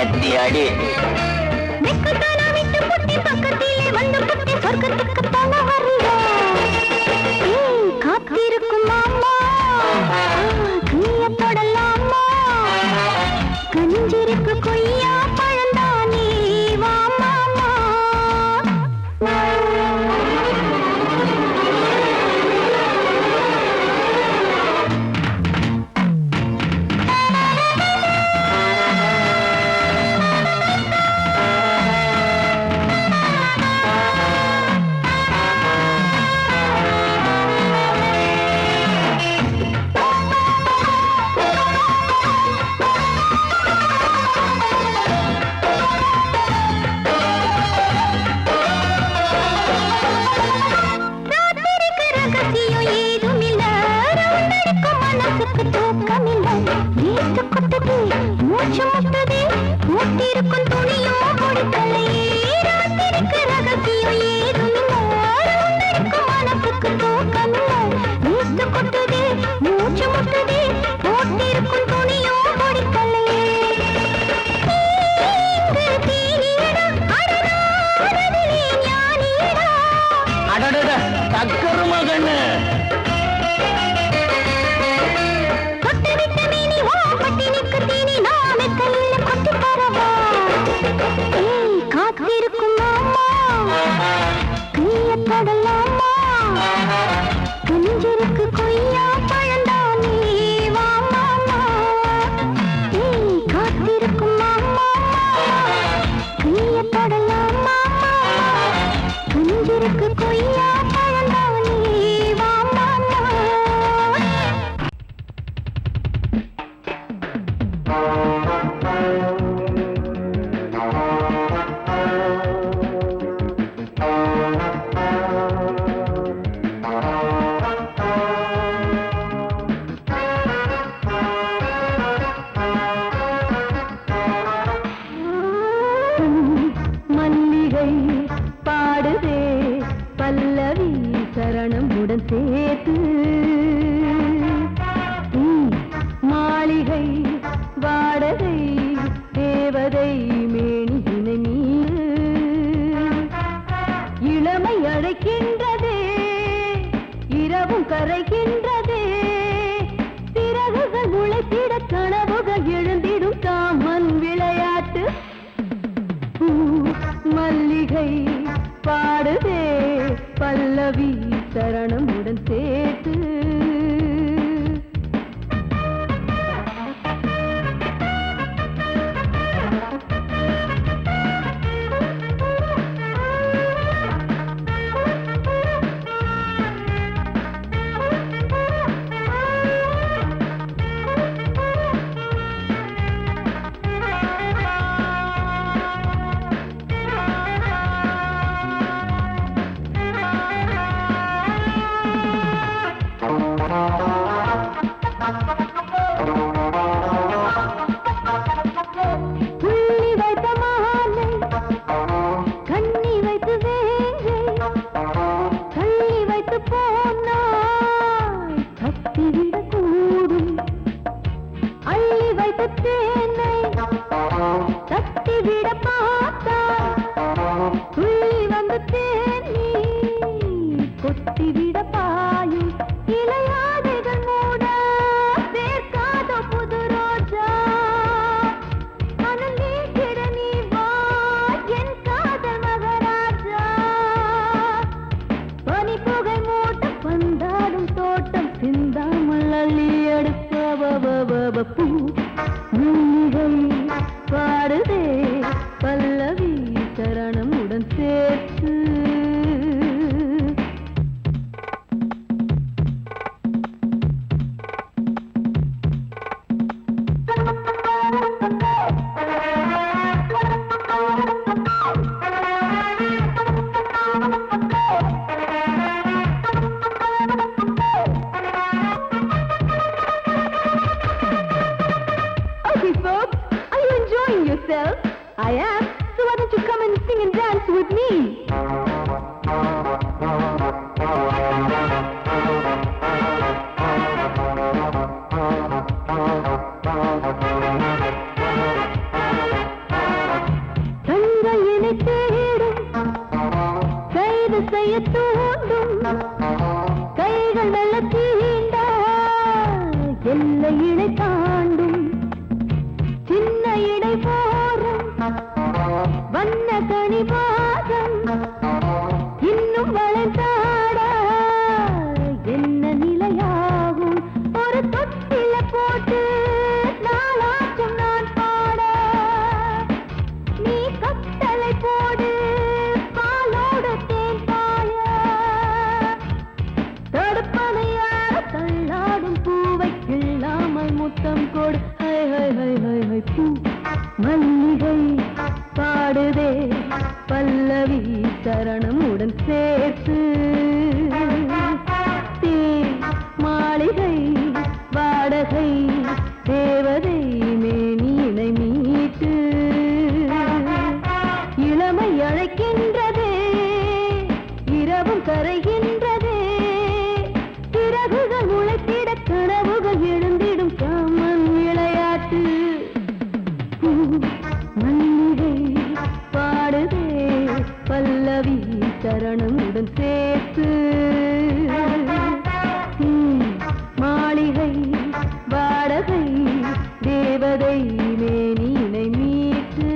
கத்தி அடி. பக்கத்திலே வந்து புட்டி சொர்க்கத்துக்கு தல வரியா காத்திருக்கும் மாமா கையத்தொடலாமா கஞ்சிருக்கு கொய்யா பழந்தானே வா மாமா. I am. So why don't you come and sing and dance with me? எல்லை இடை தாண்டும் சின்ன இடை போரும் வண்ண கனி பாதம் இன்னும் வளைந்தாட என்ன நிலையாகும் ஒரு தொட்டில போட்டு நாளாச்சும் நான் பாட நீ கட்டளை போடு பாலோடு தேன் பாய தடுப்பதையார தள்ளாடும் பூவை கிள்ளாமல் முத்தம் கொடு high high high high high பூ மல்லிகை பாடுதே பல்லவி சரணம் உடன் சேர்த்து மாளிகை வாடகை தேவதை மேனியினை மீட்டு இளமை அழைக்கின்றதே இரவும் கரைகின்றதே பிறகுகள் உழைத்திட கனவுகள் எழுந்திடும் காமன் விளையாட்டு மல்லிகை பாடுதே பல்லவி சரணம் உடன் சேர்த்து மாளிகை வாடகை தேவதை மேனியினை மீட்டு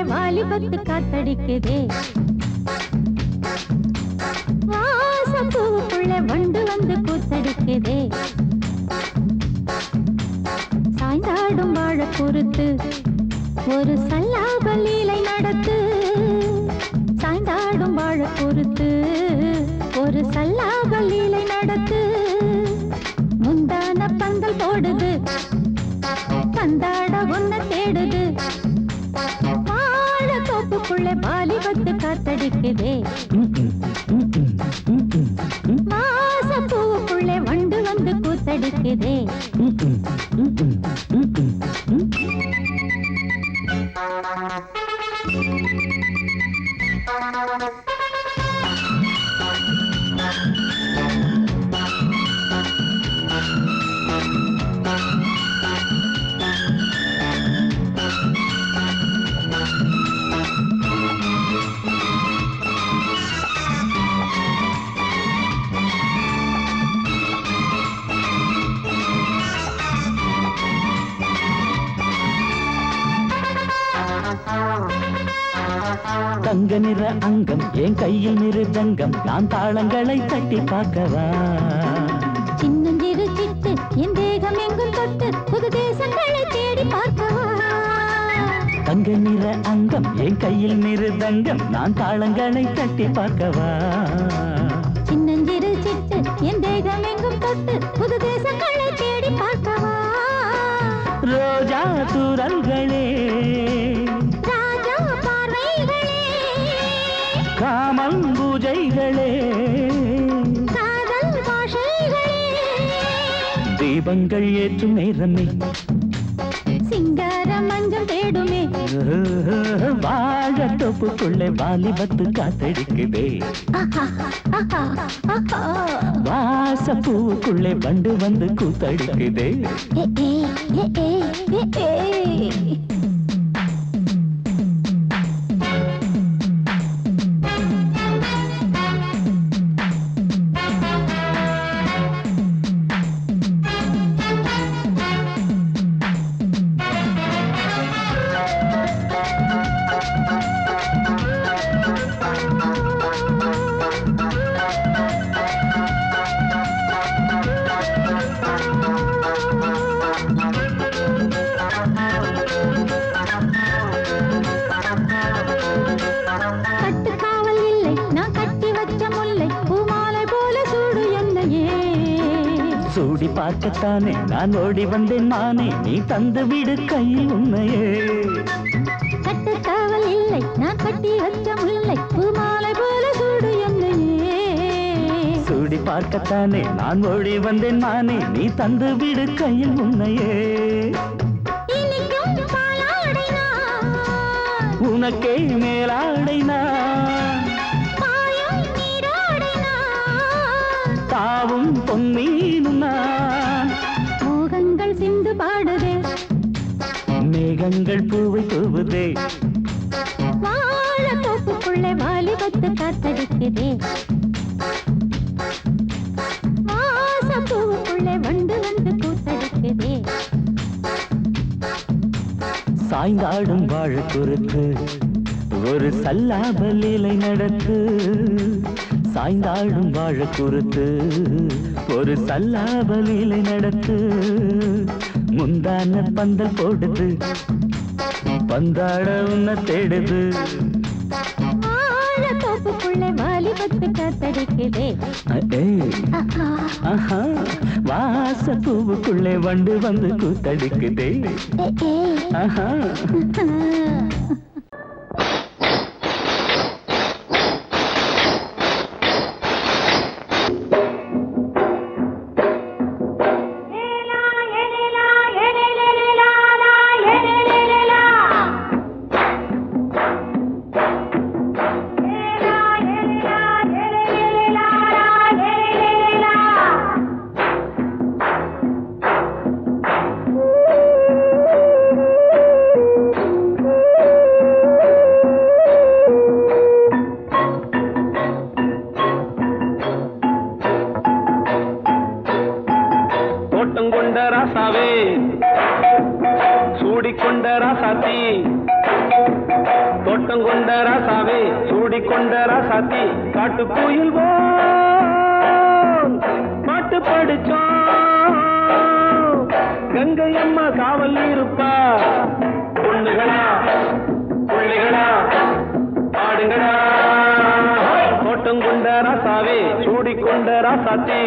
வாலிபத்து காத்தடிக்குதே வாசப்பூவுக்குள்ள வண்டு வந்து கூத்தடிக்குதே சாய்ந்தாடும் வாழ பொறுத்து ஒரு சல்லாப லீலை நடத்து சாய்ந்தாடும் வாழ பொறுத்து ஒரு சல்லாப லீலை நடத்து முந்தான பந்தல் போடுது பந்தாட ஒன்ன தேடுது தோப்புக்குள்ள வாலிபத்து காத்தடிக்குதே வாசப்பூவுக்குள்ள வண்டு வந்து கூத்தடிக்குதே தங்க நிற அங்கம் என் கையில் மிருதங்கம் நான் தாளங்களை தட்டி பார்க்கவா சின்னஞ்சிறு சிட்டு என் தேகம் எங்கும் தொட்டு புது தேசங்களை தேடி பார்க்கவா தங்க நிற அங்கம் என் கையில் மிருதங்கம் நான் தாளங்களை தட்டி பார்க்கவா சின்னஞ்சிறு சிட்டு என் தேகம் எங்கும் தொட்டு புது தேசங்களை தேடி பார்க்கவா ரோஜா தூரல்களே காமம் பூஜைகளே காதல் பாஷைகளே தீபங்கள் ஏற்றும் நேரமே சிங்கார மஞ்சள் தேடுமே வாழ தொப்புக்குள்ளே வாலிபத்து காத்தடிக்குதே வாசப்பூவுக்குள்ளே வண்டு வந்து கூத்தடிக்குதே சூடி பார்க்கத்தானே நான் ஓடி வந்தேன் நானே நீ தந்து விடு கையில் உண்மையே கட்டுக்காவல் இல்லை நான் கட்டி வச்ச முல்லை பூமாலை போல சூடு என்னையே சூடி பார்க்கத்தானே நான் ஓடி வந்தேன் நானே நீ தந்து விடு கையில் உண்மையே உனக்கே மேலாடை நான் மாயம் நீராடை நான் தாவும் பொன்னீனும் நான் மோகங்கள் சிந்து பாடுதே மேகங்கள் பூவை தூவுதே வாழ தோப்புக்குள்ளே வாலிபத்து காத்தடிக்குதே வாசப்பூவுக்குள்ளே வண்டு வந்து கூத்தடிக்குதே சாய்ந்தாடும் வாழ குறுத்து ஒரு சல்லாப லீலை நடத்து சாய்ந்தாடும் வாழ குறுத்து ஒரு சல்லாப லீலை நடத்து முந்தான பந்தல் போடுது பந்தாட உன்னை தேடுது வாழ தோப்புக்குள்ளே வாலிபத்து காத்தடிக்குதே ஆஹா வாச பூவுக்குள்ளே வண்டு வந்து கூத்தடிக்குதே ஆஹா சூடிக்கொண்ட ராசாத்தி தோட்டம் கொண்ட ராசாவே சூடிக்கொண்ட ராசாத்தி காட்டு கோயில் பாட்டு படிச்சோம் கங்கை அம்மா காவல் இருப்பா பொண்ணுகளா பிள்ளைகளா ஆடுங்களா தோட்டம் கொண்ட ராசாவே சூடிக்கொண்ட ராசாத்தி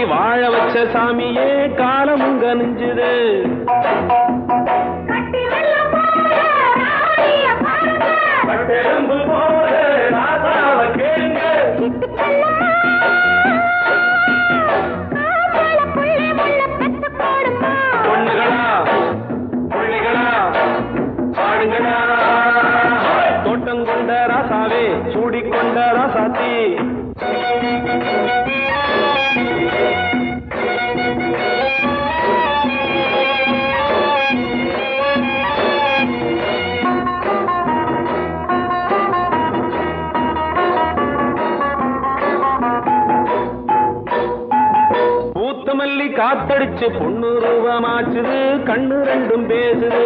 வாழ வச்ச சாமியே காலமுங்க நெஞ்சுது பொண்ணுகளா பிள்ளைகளா பாடுங்களா தோட்டம் கொண்ட ராசாவே சூடிக்கொண்ட ராசாத்தி காத்தடிச்சு பொண்ணு ரூபமாச்சுது கண்ணு ரெண்டும் பேசுது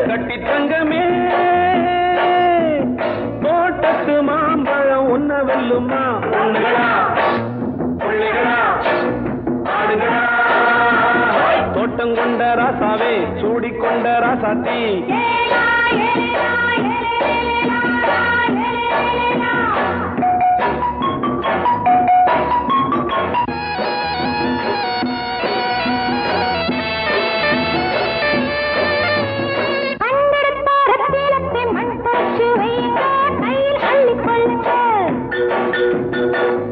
கட்டி தங்கமே தோட்டத்து மாம்பழம் உன்ன வெல்லுமா பொண்ணுகளா பிள்ளைகளா ஆடுகளா தோட்டம் கொண்ட ராசாவே சூடிக்கொண்ட ராசாத்தி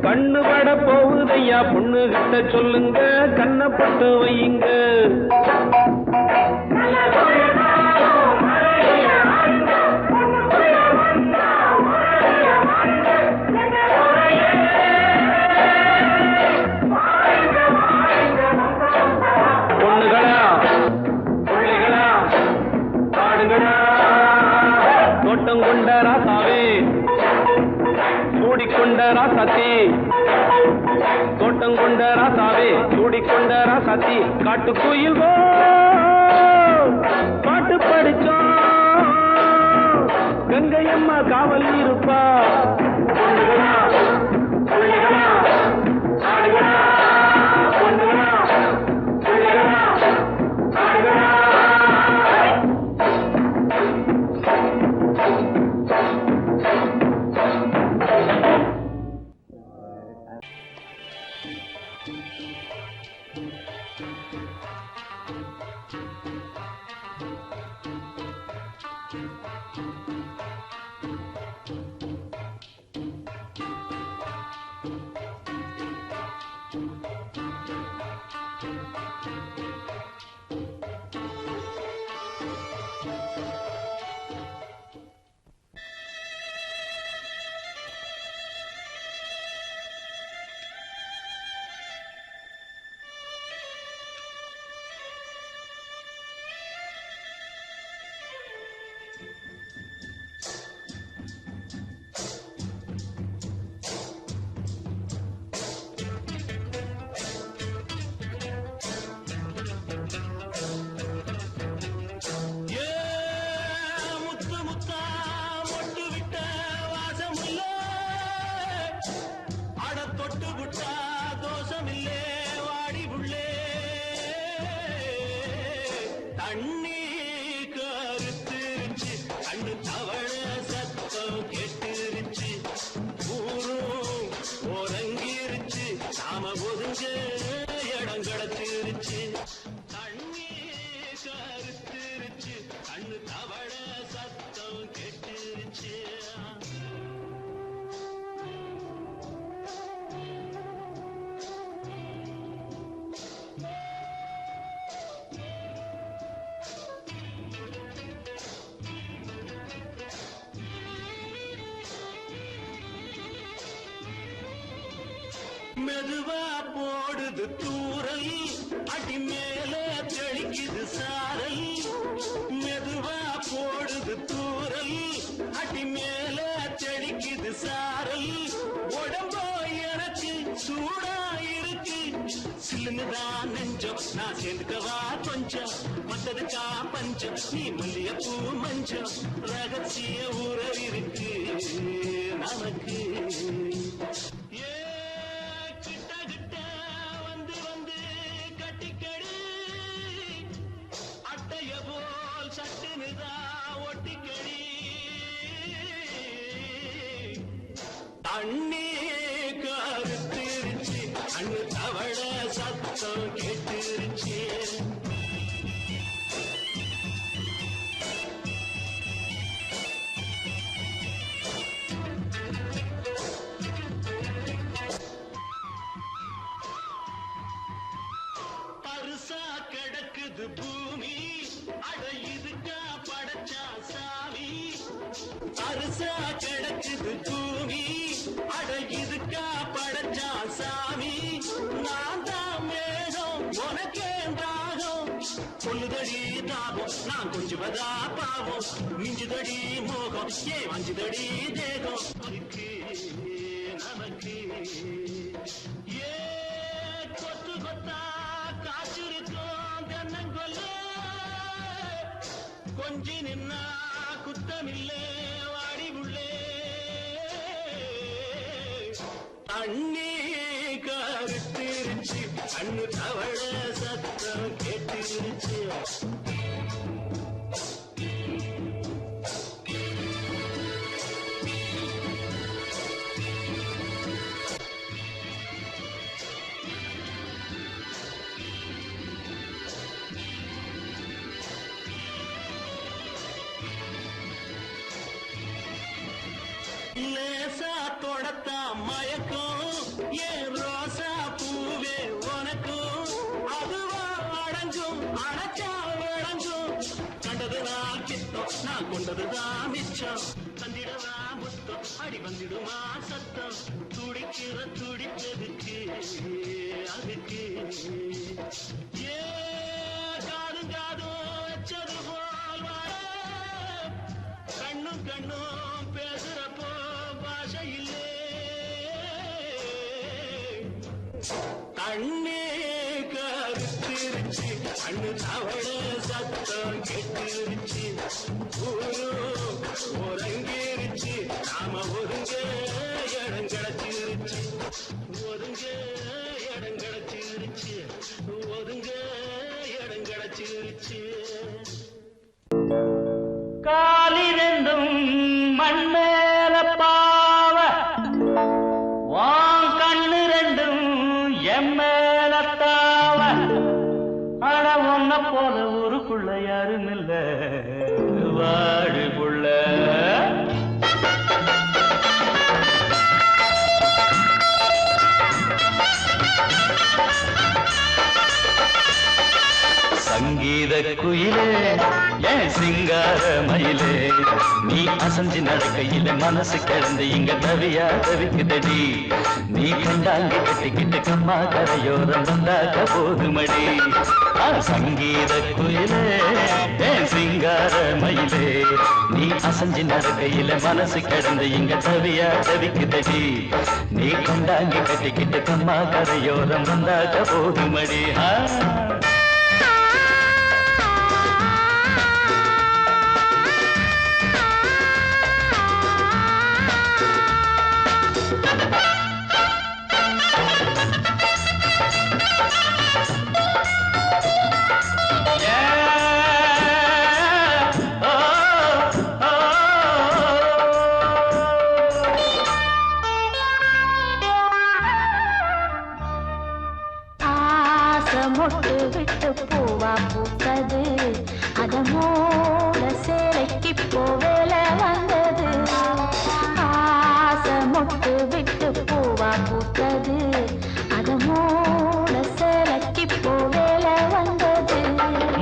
கண்ணு பட போகுதையா பொண்ணு கிட்ட சொல்லுங்க கண்ணப்பட்டு வையுங்க பொண்ணுகளா பிள்ளைகளா ஆடுகளா தோட்டம் கொண்ட ராசாவே சூடிக்கொண்ட ராசாத்தி தோட்டம் கொண்ட ராசாவே சூடிக்கொண்ட ராசாத்தி காட்டு கோயில் பாட்டு படிச்சோம் கங்கை அம்மா காவல் இருப்பா பொண்ணுகளா பிள்ளைகளா ஆடுகளா பொண்ணுகளா ஒதுங்க இடம் கிடைச்சிருச்சு தண்ணி கருத்துருச்சு கண்ணு தவள சத்தம் கெட்டுருச்சு மெதுவா போடுது தூரல் அடி மேல தெளிக்குது சாரல் மெதுவா போடுது தூரல் அடி மேல தெளிக்குது சாரல் உடம்போ எனக்கு சூடா இருக்கு சில்லுதான் நெஞ்சம் நான் சேர்ந்துக்கவா கொஞ்சம் மத்ததுக்கா பஞ்சம் நீ மல்லியப்பூ மஞ்சம் ரகசிய உறவு இருக்கு நமக்கு அண்ணே கருத்திருச்சு அண்ணு தவள சத்தம் கேட்டுருச்சு பரிசா கிடக்குது பூமி அட இதுக்கா படைச்சா சாமி பரிசா கிடக்குது பூமி அட இதுக்கா படைச்சா சாமி நான் தான் மேகம் உனக்கே தாகம் சொல்லுதடி தாபம் நான் கொஞ்சுவதா பாவம் மிஞ்சுதடி மோகம் ஏன் வஞ்சுதடி தேகம் அதுக்கு நமக்கு ஏ கொத்து கொத்தா காற்றிருக்கும் தென்னங்கொல்ல கொஞ்சி நின்னா குத்தமில்லே வாடி உள்ளே அண்ணே கருத்திருச்சு அண்ணு தவள சத்தம் கேட்டுருச்சு லேசா தொடத்தா மயக்கம் ஏன் ரோசா பூவே உனக்கும் அதுவா அடங்கும் அடைச்சா விளங்கும் கண்டதுதான் கித்தம் நான் கொண்டதுதான் மிச்சம் தந்திடவா முத்தம் அடி வந்திடுமா சத்தம் துடிக்கிற துடிப்பதுக்கு அதுக்கு ஏ காதும் காதும் வச்சது போல் வர கண்ணும் கண்ணும் பேசுறப்போ பாஷை இல்லே கண்ணே கருத்திருச்சு கண்ணு தவள சத்தம் கெட்டுருச்சு ஊரு ஒருங்கிருச்சு நாம ஒருங்க இடம் கிடைச்சிருச்சு ஒருங்க இடம் கிடைச்சிருச்சு ஒருங்க இடம் கிடைச்சிருச்சு காலிரண்டும் மண்மேல பாவ வான் கண்ணு ரெண்டும் எம்மேல தாவ ஆனா ஒன்ன போல ஊருக்குள்ள யாரும் இல்ல வாழுக்குள்ள சங்கீத குயிலே ஏன் சிங்கார மயிலே நீ அசஞ்சு நடக்கையில மனசு கிடந்து இங்க தவியா தவிக்குதடி நீ கண்டாங்கி கட்டிக்கிட்டு கம்மா கரையோரம் வந்தாக்க போதுமடி சங்கீத குயிலே ஏன் சிங்கார மயிலே நீ அசஞ்சு நடக்கையில மனசு கிடந்து இங்க தவியா தவிக்குதடி நீ கண்டாங்கி கட்டிக்கிட்டு கம்மா கரையோரம் வந்தாக்க போதுமடி மொட்டு விட்டு பூவா பூத்தது அத மூட சேலைக்கு போவேல வந்தது ஆசை மொட்டு விட்டு பூவா பூத்தது அத மூட சேலைக்கு போவேல வந்தது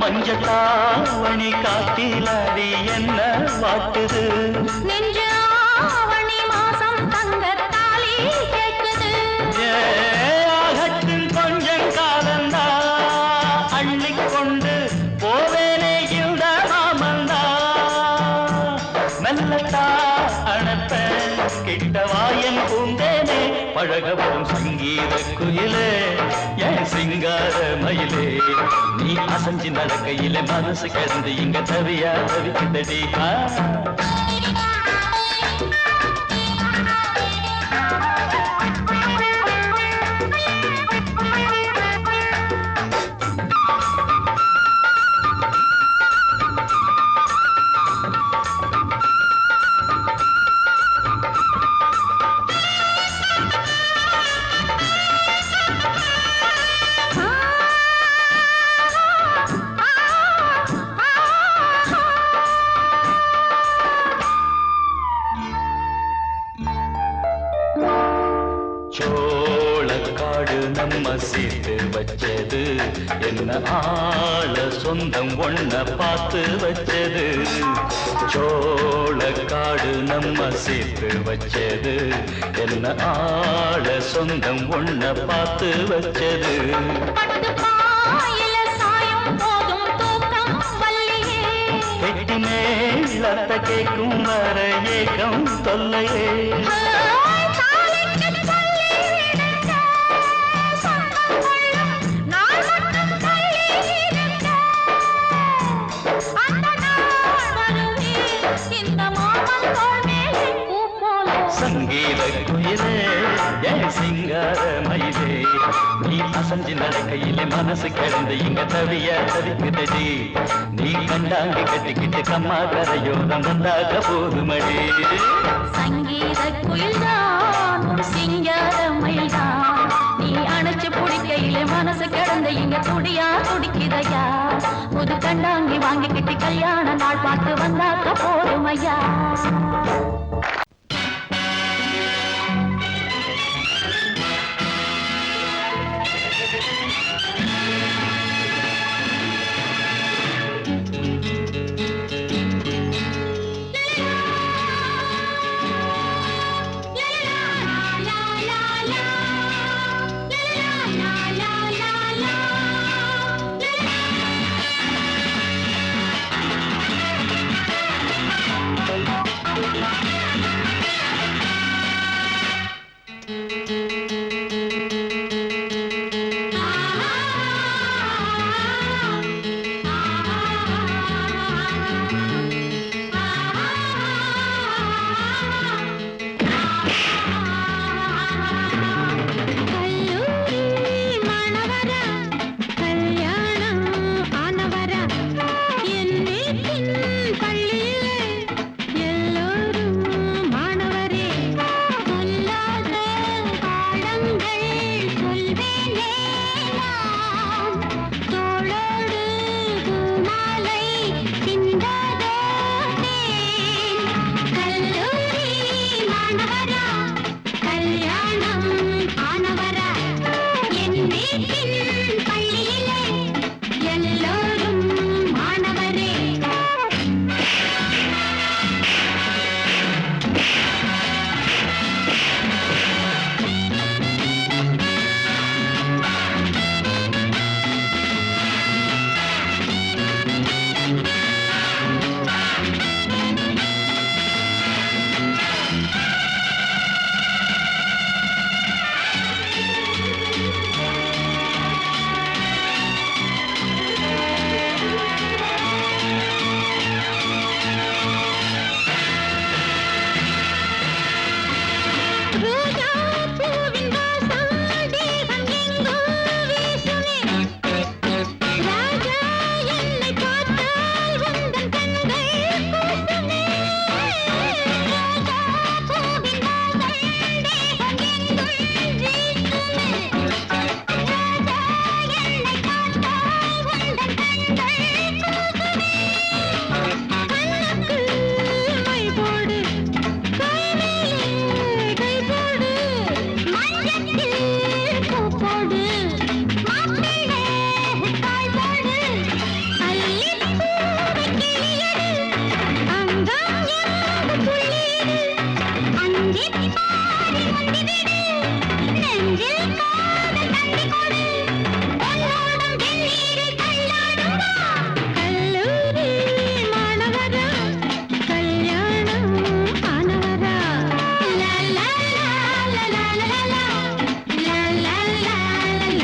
மஞ்சத்தாவணி காட்டிலாடி என்ன வாட்டுது நெஞ்சு ஆவணி மாசம் தங்க தாலி கேட்குது ஆகட்டும் கொஞ்சம் காலந்தா அள்ளிக்கொண்டு போவேனே இந்த மாமந்தா மெல்லத்தா அணப்ப கிட்டவாயன் பூந்தேனே பழக வரும் சங்கீத குயிலே என் சிங்கார மயிலே நீ அசைஞ்சு நடக்கையில மனசு கிடந்து இங்க தவியா தவிக்குதடி சோளக்காடு நம்ம சேர்த்து வச்சது என்ன ஆள சொந்தம் ஒன்ன பார்த்து வச்சது சோளக்காடு நம்ம சேர்த்து வச்சது என்ன ஆள சொந்தம் ஒன்ன பார்த்து வச்சது கெட்டி மேலத்த கேட்கும் வர ஏகம் தொல்லையே சங்கீத குயிலே என் சிங்கார மயிலே நீ அசைஞ்சு நடக்கையிலே மனசு கிடந்து இங்க தவிய தவிக்குதடி நீ கண்டாங்கி கட்டிக்கிட்டு கம்மா கரையோரம் வந்தாக போதுமடி சங்கீத குயில்தான் சிங்கார மயில்தான் நீ அணைச்சு பிடிக்கையிலே மனசு கிடந்து இங்க துடியா துடிக்குதையா புது கண்டாங்கி வாங்கிக்கிட்டு கல்யாண நாள் பார்த்து வந்தாக்க போதுமையா போடு மாப்பிள்ளை தாய் போடு அல்லிப்பூவை கிளியடு அங்கம் எங்கு புள்ளியடு அஞ்சிப் பாடி முந்திவிடு நெஞ்சில் காதல் தந்தி கொடு பொன்னோடும் வெந்நீரில் தள்ளாடும் வா கல்லூரி மாணவரா கல்யாணம் ஆனவரா லா லா லா லா லா லா லா லா லா லா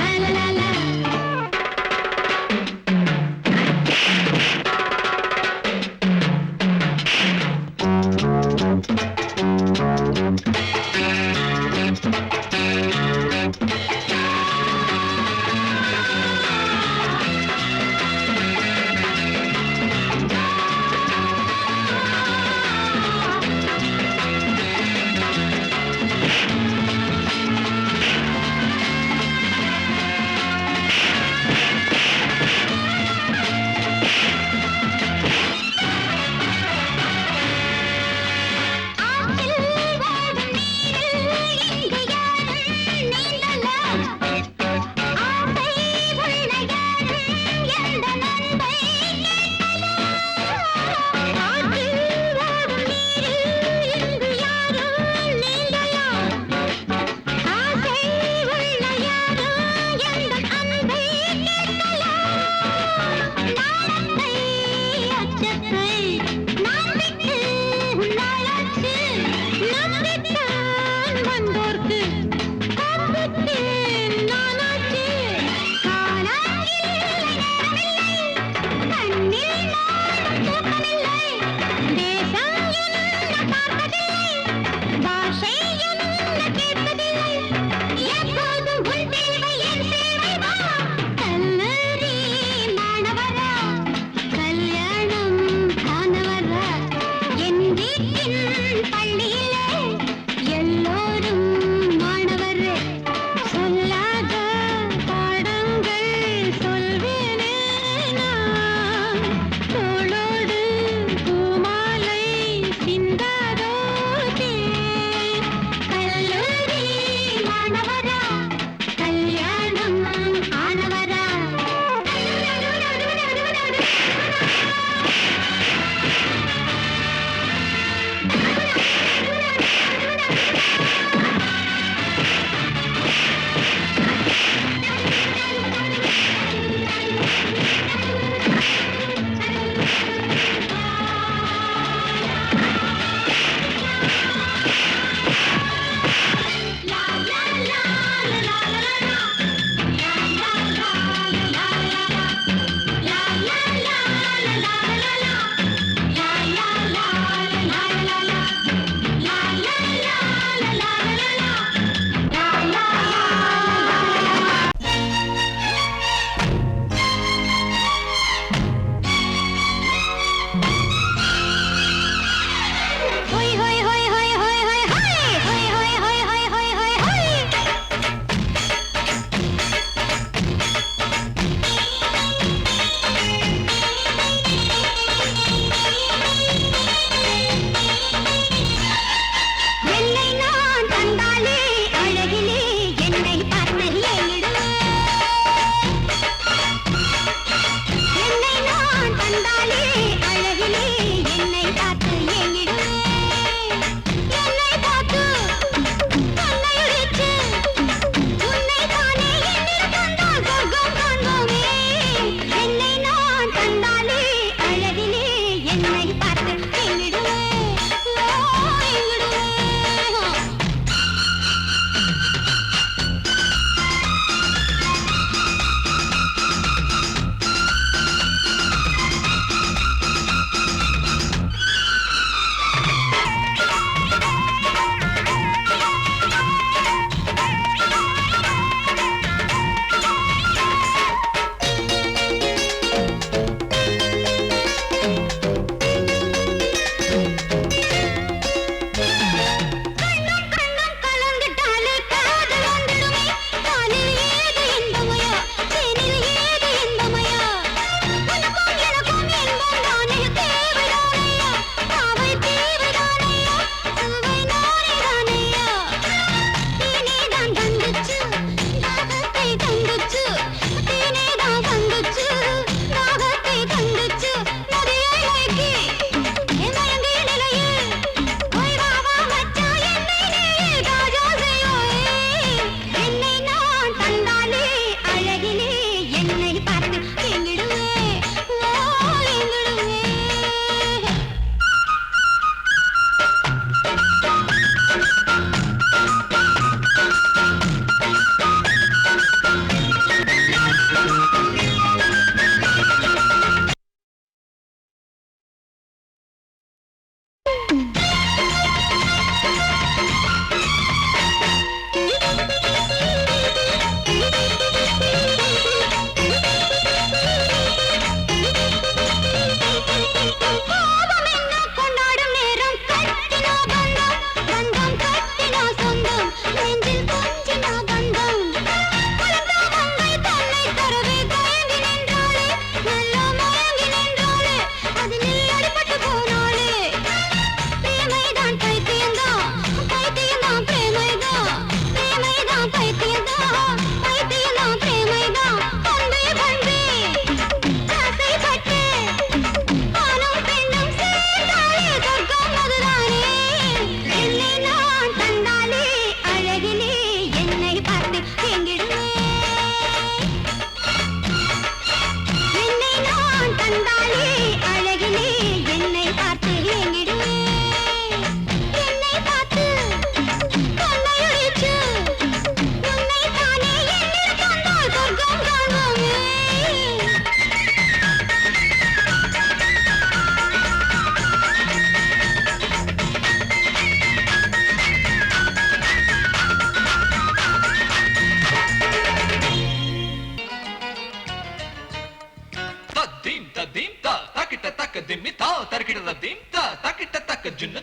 தர்க்கிட்ட தீம் தா தக்கிட்ட தக்க ஜுன்னு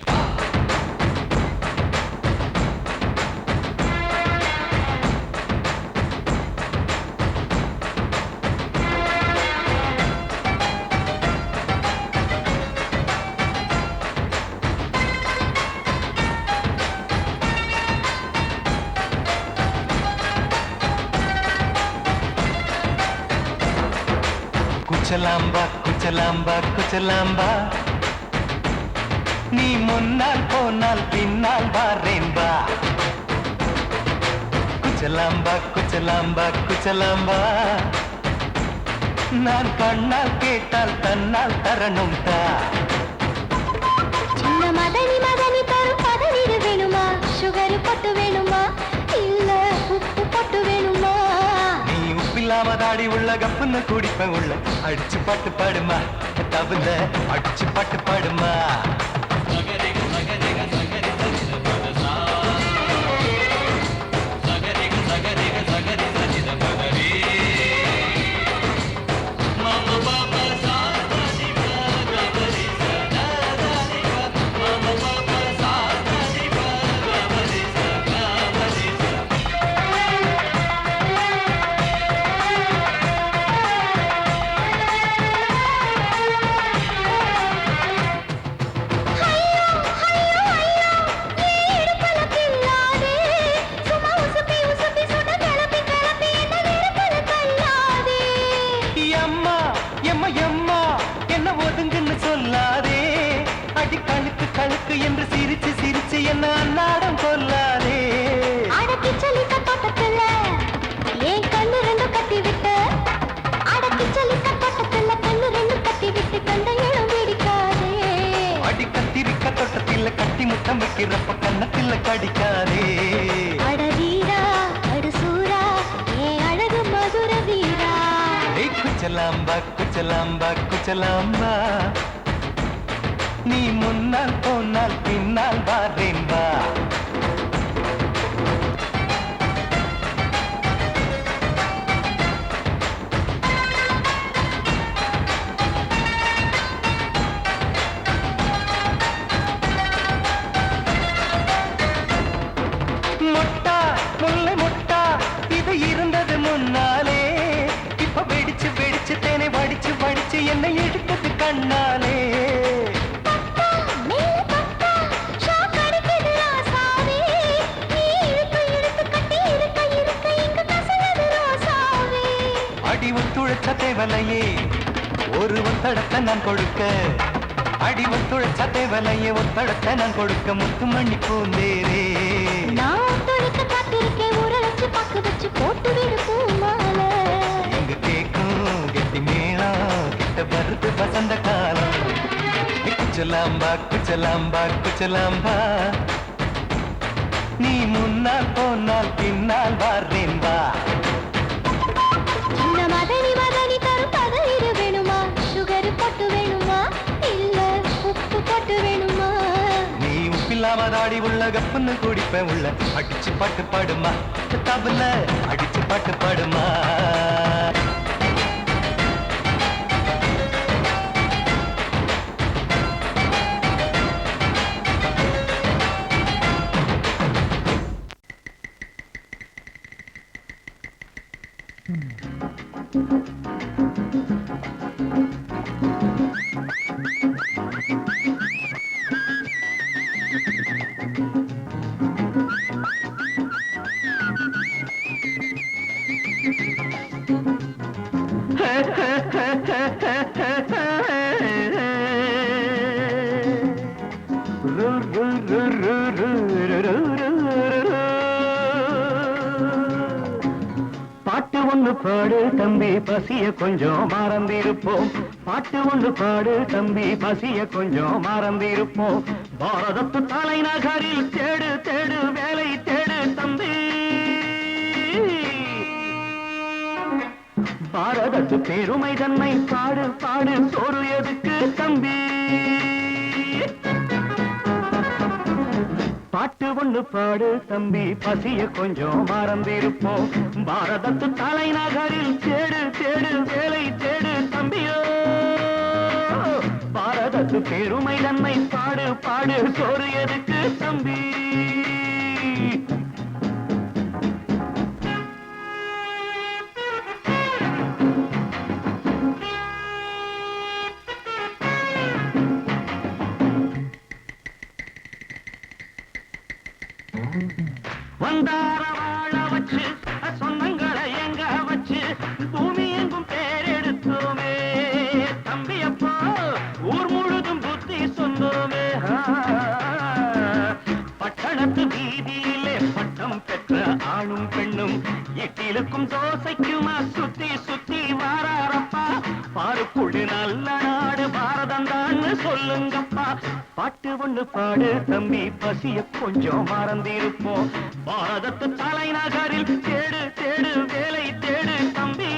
குச்சலாம்பா குச்சலாம்பா குச்சலாம்பா நீ முன்னால் போனால் பின்னால் வாரேன்பா குச்சலாம்பா குச்சலாம்பா குச்சலாம்பா நான் கண்ணால் கேட்டால் தன்னால் தரணும் தா சின்ன மதனி மதனி தரும் பதனீடு வேணுமா சுகர் பொட்டு வேணுமா இல்ல உப்பு பொட்டு வேணுமா நீ உப்பில்லாம தாடி உள்ள கப்புன்னு குடிப்ப உள்ள அடிச்சு பாட்டு பாடுமா தவிர அடிச்சு பாட்டு பாடுமா கழுக்கு என்று சிரிச்சு சிரிச்சு என்ன அன்னாடம் கொல்லாதே அடக்கி சொல்லிட்ட தோட்டத்துல ஏன் கண்ணு ரெண்டு கட்டி விட்டு அடக்கி சொல்லிட்ட தோட்டத்துல கண்ணு ரெண்டு கட்டி விட்டு கண்ட இடம் பிடிக்காதே அடி கத்திரிக்க தோட்டத்தில் கட்டி முத்தம் வைக்கிறப்ப கண்ணத்தில் கடிக்காதே அட வீரா அடு சூரா ஏன் அழகு மதுர வீரா குச்சலாம்பா குச்சலாம்பா குச்சலாம்பா நீ முன்னால் போனால் பின்னால் வாரேன்பா முட்டா முல்லை முட்டா இது இருந்தது முன்னாலே இப்ப வெடிச்சு வெடிச்சு தேனை வடிச்சு வடிச்சு என்னை எடுத்தது கண்ணாலே அடி ஒத்துழைச்ச தேவலையே ஒரு ஒத்தடத்தை நான் கொடுக்க அடி ஒத்துழைச்ச தேவலையே ஒத்தடத்தை நான் கொடுக்க முத்துமணி பூந்தேரே நான் தொழிக்க காத்திருக்கேன் ஊற வச்சு பக்கு வச்சு போட்டு விடு பூமாலை எங்க கேக்கும் கெட்டி மேளம் கிட்ட வருது வசந்த காலம் குச்சலாம்பா குச்சலாம்பா குச்சலாம்பா நீ முன்னால் போனால் பின்னால் வாரேன்பா சின்ன மதனி மதனி தரும் பதனீடு வேணுமா சுகர் பொட்டு வேணுமா இல்ல உப்பு பொட்டு வேணுமா நீ உப்பில்லாம தாடி உள்ள கப்புன்னு குடிப்ப உள்ள அடிச்சு பாட்டு பாடுமா தபல அடிச்சு பாட்டு பாடுமா பாட்டு ஒண்ணு பாடு தம்பி பசிய கொஞ்சம் மறந்திருப்போம் பாட்டு ஒண்ணு பாடு தம்பி பசிய கொஞ்சம் மறந்திருப்போம் பாரதத்து தலைநகரில் தேடு தேடு வேலை தேடு தம்பி பாரதத்து பெருமை தன்னை பாடு பாடு சோறு எதுக்கு தம்பி பாட்டு ஒண்ணு பாடு தம்பி பசிய கொஞ்சம் மறந்திருப்போம் பாரதத்து தலைநகரில் தேடு தேடு வேலை தேடு தம்பியோ பாரதத்து பெருமை தன்னை பாடு பாடு சோறு எதுக்கு தம்பி வந்தார வாழ வச்சு சொந்தங்களை எங்க வச்சு பூமி எங்கும் பேரெடுத்தோமே தம்பி அப்போ ஊர் முழுதும் புத்தி சொன்னோமே பட்டணத்து வீதியிலே பட்டம் பெற்ற ஆணும் பெண்ணும் இட்டிலுக்கும் தோசைக்குமா சுத்தி சுத்தி வாராரப்பா பாருக்குள்ளு நல்ல நாடு பாரதம் தான் சொல்லுங்கப்பா பாட்டு ஒண்ணு பாடு தம்பி பசிய கொஞ்சம் மறந்திருப்போம் பாரதத்து தலைநகரில் தேடு தேடு வேலை தேடு தம்பி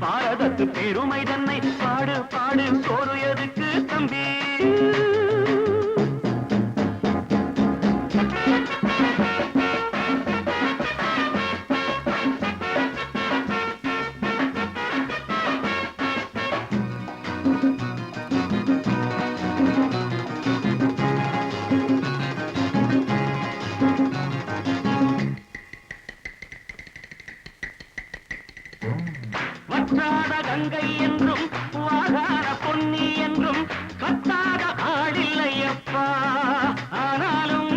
பாரதத்து பெருமை தன்னை பாடு பாடு சோறு எதுக்கு தம்பி வற்றாத கங்கை என்றும் வாகார பொன்னி என்றும் கத்தாத ஆடில்லையப்பா ஆனாலும்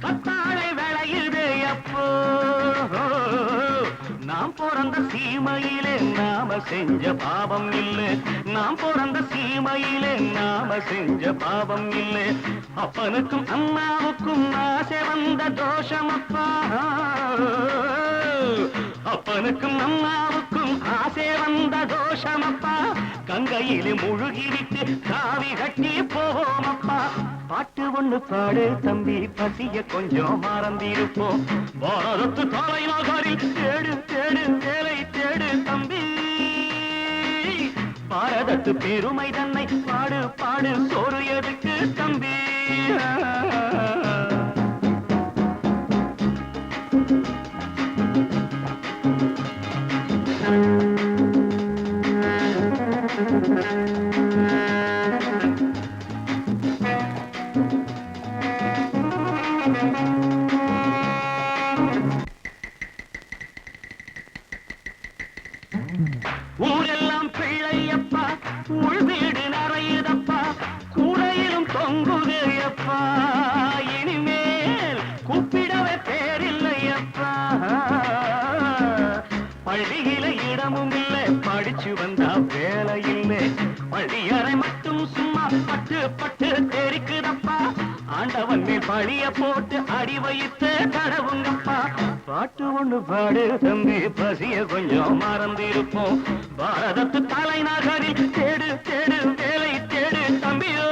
கத்தாழை விளையுதே அப்போ நாம் பிறந்த சீமையிலே நாம செஞ்ச பாவம் இல்லை நாம் பிறந்த சீமையிலே நாம செஞ்ச பாவம் இல்லை அப்பனுக்கும் அம்மாவுக்கும் ஆசை வந்த தோஷமப்பா அப்பனுக்கும் அம்மாவுக்கும் ஆசை வந்த தோஷமப்பா கங்கையிலே முழுகிவிட்டு காவி கட்டி போவோமப்பா பாட்டு ஒண்ணு பாடு தம்பி பசிய கொஞ்சம் மறந்திருப்போம் பாரதத்து தலைநகரில் தேடு தேடு வேலை தேடு தம்பி பாரதத்து பெருமை தன்னை பாடு பாடு சோறு எதுக்கு தம்பி ஊரெல்லாம் பிள்ளையப்பா உள் வீடு நிறையுதப்பா கூரையிலும் தொங்குதையப்பா இனிமேல் கூப்பிடவே பேரில்லையப்பா பள்ளியில இடமும் இல்லை படிச்சு வந்தா வேலை இல்லை பள்ளியறை மட்டும் சும்மா பட்டு பட்டு தெரிக்குதப்பா ஆண்டவன் மேல் பழிய போட்டு அடி வைத்து கடவுங்கப்பா பாட்டு ஒண்ணு பாடு தம்பி பசிய கொஞ்சம் மறந்திருப்போம் பாரதத்து தலைநகரில் தேடு தேடு வேலை தேடு தம்பியோ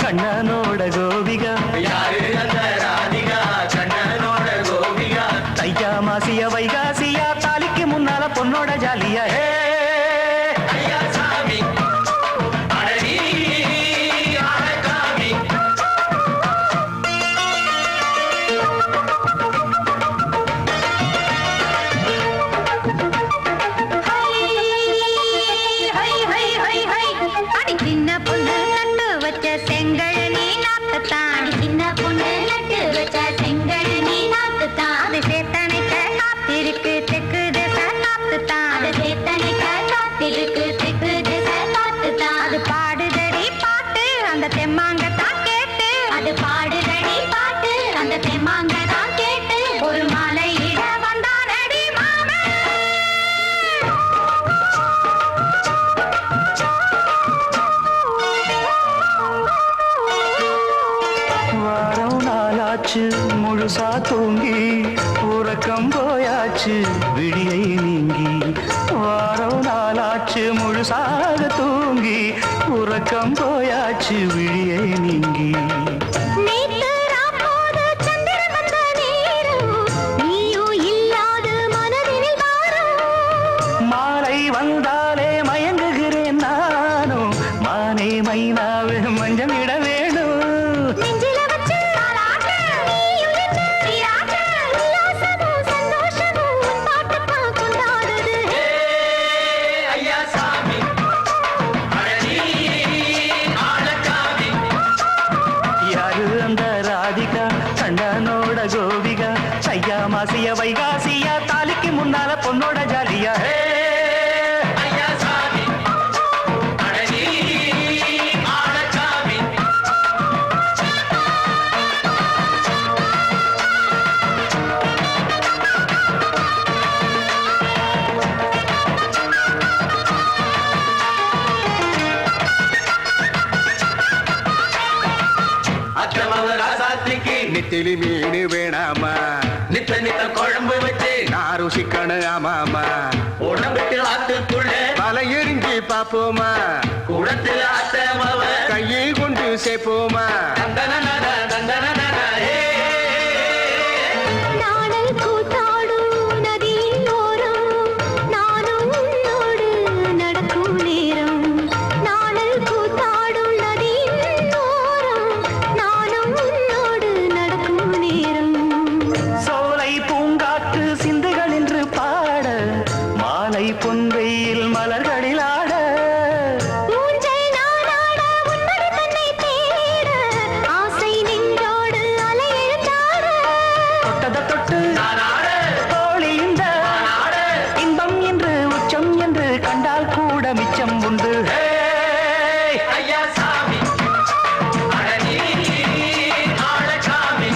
கண்ணனோட கோபிகா தையா மாசிய வைகாசியா தாலிக்கு முன்னால பொண்ணோட ஜாலியா முழுசா தூங்கி உறக்கம் போயாச்சு விடியை நீங்கி வாரம் நாளாச்சு முழுசாக தூங்கி உறக்கம் போயாச்சு விடியை நீங்கி நேத்து ராப்போது நெத்திலி மீன் வேணாமா நித்த நித்த குழம்பு வச்சு நான் ருசிக்கணும் ஆமாமா உடம்புக்கு ஆத்துக்குள்ள பல எரிஞ்சு பாப்போமா குடத்துல அத்த மாவ கையில் கொண்டு சேர்ப்போமா தந்தன தந்தன நாடல் கூத்தாடும் நதியின் ஓரம் நானும் உன்னோடு நடக்கும் நேரம் நாடல் கூத்தாடும் நதியின் ஓரம் நானும் உன்னோடு நடக்கும் நேரம் சோலை பூங்காற்று சிந்துகள் என்று பாட மாலை பொன்வெயில் மலர்களில் ஆட ஊஞ்சல் நானாட உன்னடி தன்னை தேட ஆசை நின்றோடு அலையெழுந்தாட தொட்டத தொட்டு தோழி இந்த இன்பம் என்று உச்சம் என்று கண்டால் கூட மிச்சம் உண்டு ஐயா சாமி அழகி ஆழசாமி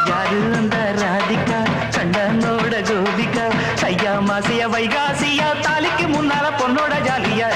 யாரு அந்த ராதிகா கண்டனோட கோபிகா சையா மாசியா வைகாசியா தாலிக்கு முன்னால பொண்ணோட ஜாலியா